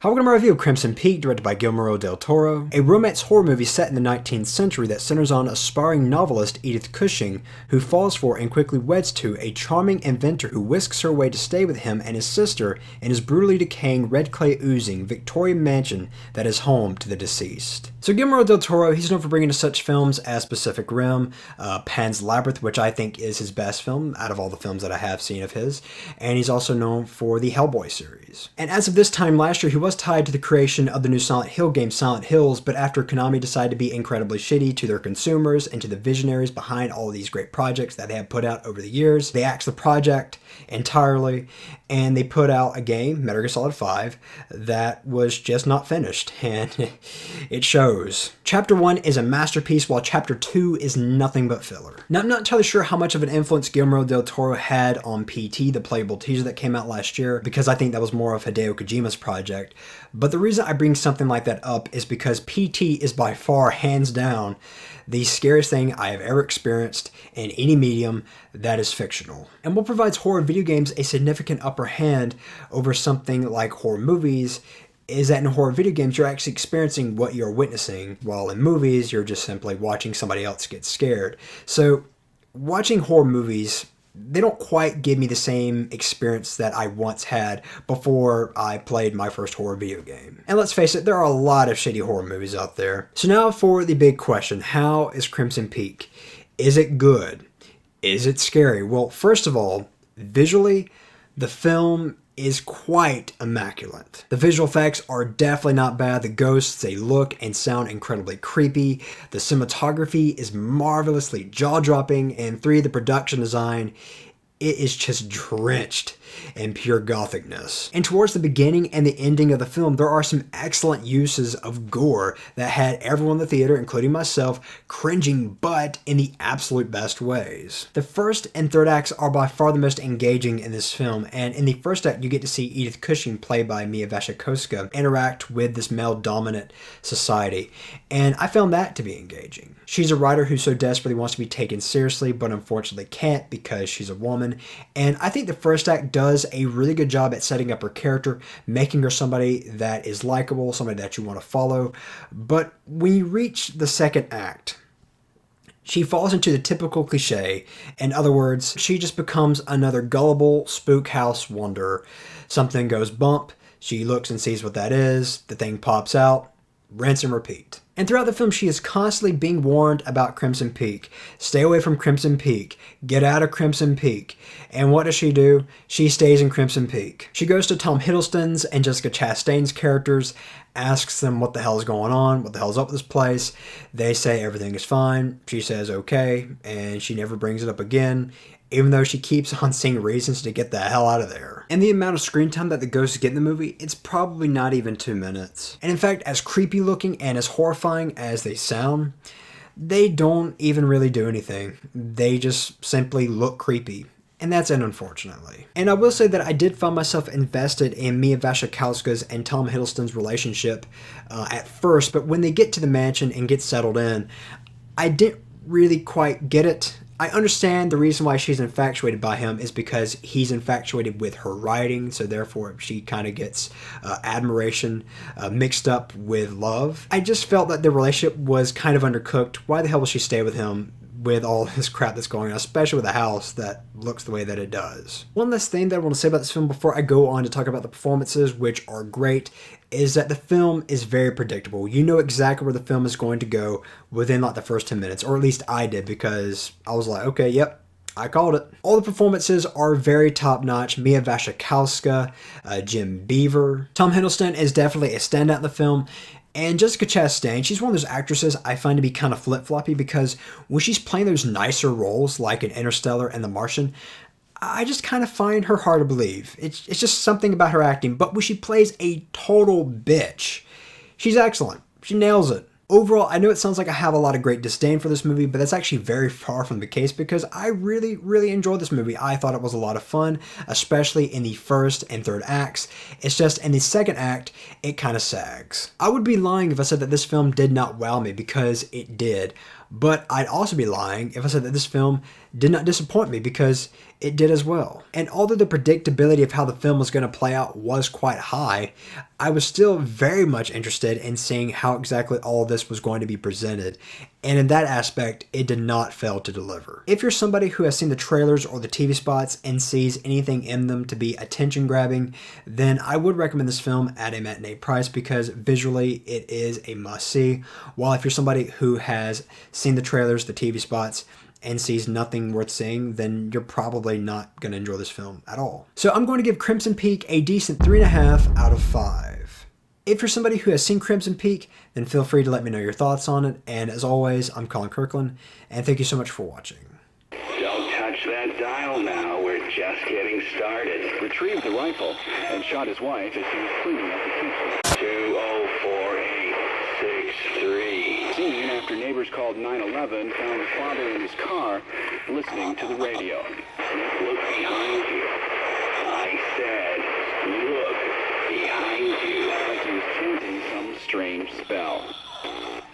Welcome to my review of Crimson Peak, directed by Guillermo del Toro, a romance horror movie set in the 19th century that centers on aspiring novelist Edith Cushing, who falls for and quickly weds to a charming inventor who whisks her away to stay with him and his sister in his brutally decaying red clay-oozing Victorian mansion that is home to the deceased. So Guillermo del Toro, he's known for bringing us such films as Pacific Rim, Pan's Labyrinth, which I think is his best film out of all the films that I have seen of his, and he's also known for the Hellboy series. And as of this time last year, he was tied to the creation of the new Silent Hill game Silent Hills, but after Konami decided to be incredibly shitty to their consumers and to the visionaries behind all of these great projects that they have put out over the years, they axed the project entirely, and they put out a game, Metal Gear Solid 5, that was just not finished, and it shows. Chapter 1 is a masterpiece, while Chapter 2 is nothing but filler. Now, I'm not entirely sure how much of an influence Guillermo del Toro had on PT, the playable teaser that came out last year, because I think that was more of Hideo Kojima's project, but the reason I bring something like that up is because PT is by far, hands down, the scariest thing I have ever experienced in any medium that is fictional. And what provides horror video games a significant upper hand over something like horror movies is that in horror video games, you're actually experiencing what you're witnessing, while in movies, you're just simply watching somebody else get scared. So watching horror movies, they don't quite give me the same experience that I once had before I played my first horror video game. And let's face it, there are a lot of shitty horror movies out there. So now for the big question, how is Crimson Peak? Is it good? Is it scary? Well, first of all, visually, the film is quite immaculate. The visual effects are definitely not bad. The ghosts, they look and sound incredibly creepy. The cinematography is marvelously jaw-dropping, and the production design, it is just drenched in pure gothicness. And towards the beginning and the ending of the film, there are some excellent uses of gore that had everyone in the theater, including myself, cringing, but in the absolute best ways. The first and third acts are by far the most engaging in this film, and in the first act, you get to see Edith Cushing, played by Mia Wasikowska, interact with this male-dominant society, and I found that to be engaging. She's a writer who so desperately wants to be taken seriously, but unfortunately can't because she's a woman, and I think the first act does a really good job at setting up her character, making her somebody that is likable, somebody that you want to follow. But when you reach the second act, she falls into the typical cliche. In other words, she just becomes another gullible spook house wonder. Something goes bump, she looks and sees what that is, the thing pops out, rinse and repeat. And throughout the film, she is constantly being warned about Crimson Peak. Stay away from Crimson Peak. Get out of Crimson Peak. And what does she do? She stays in Crimson Peak. She goes to Tom Hiddleston's and Jessica Chastain's characters, asks them what the hell is going on, what the hell is up with this place. They say everything is fine. She says okay, and she never brings it up again, even though she keeps on seeing reasons to get the hell out of there. And the amount of screen time that the ghosts get in the movie, it's probably not even 2 minutes. And in fact, as creepy looking and as horrifying as they sound, they don't even really do anything. They just simply look creepy. And that's it, unfortunately. And I will say that I did find myself invested in Mia Wasikowska's and Tom Hiddleston's relationship at first, but when they get to the mansion and get settled in, I didn't really quite get it. I understand the reason why she's infatuated by him is because he's infatuated with her writing, so therefore she kind of gets admiration mixed up with love. I just felt that the relationship was kind of undercooked. Why the hell will she stay with him with all this crap that's going on, especially with a house that looks the way that it does? One last thing that I want to say about this film before I go on to talk about the performances, which are great, is that the film is very predictable. You know exactly where the film is going to go within like the first 10 minutes, or at least I did, because I was like, okay, yep, I called it. All the performances are very top-notch. Mia Wasikowska, Jim Beaver. Tom Hiddleston is definitely a standout in the film. And Jessica Chastain, she's one of those actresses I find to be kind of flip-floppy, because when she's playing those nicer roles like in Interstellar and The Martian, I just kind of find her hard to believe. It's just something about her acting. But when she plays a total bitch, she's excellent. She nails it. Overall, I know it sounds like I have a lot of great disdain for this movie, but that's actually very far from the case, because I really, really enjoyed this movie. I thought it was a lot of fun, especially in the first and third acts. It's just in the second act, it kind of sags. I would be lying if I said that this film did not wow me, because it did. But I'd also be lying if I said that this film did not disappoint me because it did as well. And although the predictability of how the film was going to play out was quite high, I was still very much interested in seeing how exactly all of this was going to be presented. And in that aspect, it did not fail to deliver. If you're somebody who has seen the trailers or the TV spots and sees anything in them to be attention grabbing, then I would recommend this film at a matinee price because visually it is a must see. While if you're somebody who has seen the trailers, the TV spots, and sees nothing worth seeing, then you're probably not going to enjoy this film at all. So I'm going to give Crimson Peak a decent 3.5 out of 5. If you're somebody who has seen Crimson Peak, then feel free to let me know your thoughts on it. And as always, I'm Colin Kirkland, and thank you so much for watching. Don't touch that dial now. We're just getting started. Retrieved the rifle and shot his wife as she was cleaning up the kitchen. 204-863. Scene after neighbors called 911 found the father in his car listening to the radio. Look behind you. I said, look behind you. Like he was chanting some strange spell.